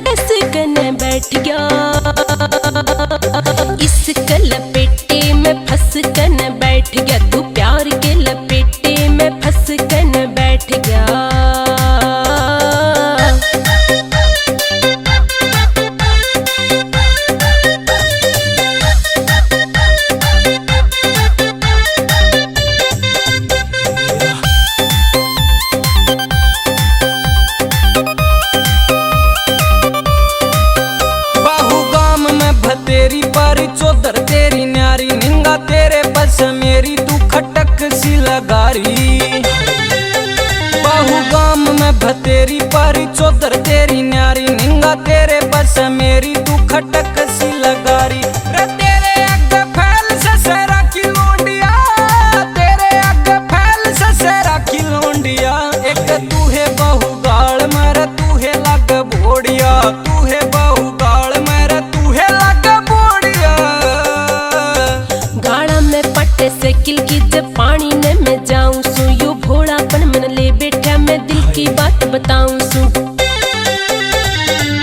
डस कने बैठ गया। इस लपेटे में फंस कने बैठ गया, तू प्यार के लपेटे में फंस कने बैठ गया। तेरी पारी चौधर तेरी न्यारी, निंगा तेरे बस मेरी तू खटक सी लगारी। बाहू गाम में भतेरी पारी चौधर तेरी न्यारी, निंगा तेरे बस मेरी तू खटक सी लगारी। रे तेरे आगे फैल ससेरा की लोंडिया, तेरे आगे फैल ससेरा की लोंडिया। एक तू है बहु गाल मेरा तू है लग भोड़िया, तू है बहु गाल मेरा तू है लग साइकिल की जब पानी ने मैं जाऊं सू, यो भोलापन मन ले बैठा मैं दिल की बात बताऊं सू।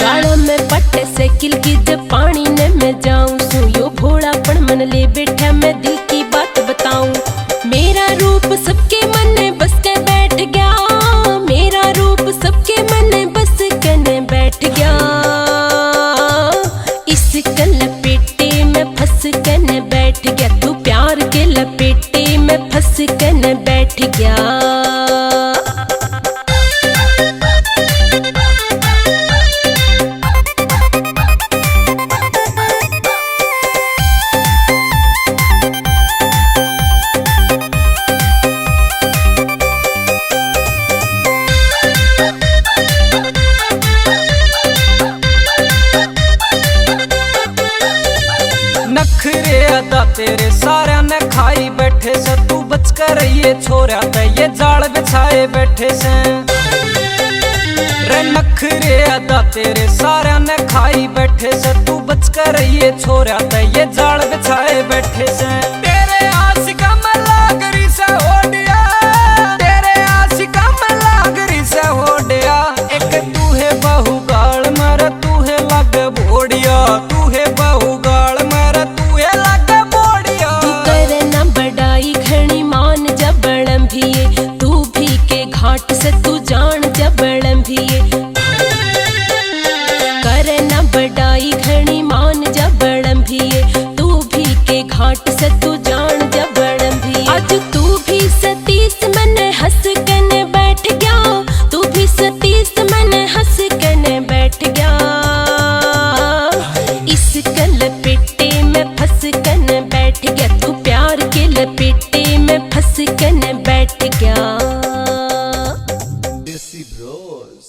गाड़ा में पट्टे साइकिल की जब पानी ने मैं जाऊं सू, यो भोलापन मन ले बैठा मैं दिल की बात बताऊं। मेरा रूप सबके मन में बस के बैठ गया, मेरा रूप सबके मन में बस के बैठ गया। इस लपेटे में फंस के बैठ गया, तू प्यार के लपेटे में फंस के बैठ गया। नखरे अदा तेरे सारा ने खाई बैठे से, तू बच कर ये छोरा ते ये जाल बिछाए बैठे से। रे नखरे अदा तेरे सारा ने खाई बैठे से, तू बच कर ये छोरा ते ये जाल बिछाए बैठे से। तेरे आशिका में लागरी से होडिया, तेरे आशिका में लागरी से होडिया। एक तू है बहु गाल मेरा तू है लग भोड़िया, तू है बहु गाल मेरा तू है लग भोड़िया। तू करे ना बड़ाई घनी मान जबड़म भी, तू भी के घाट से तू जान जबड़म भी। करे ना बड़ाई घनी मान जबड़म भी, तू भी के घाट से तू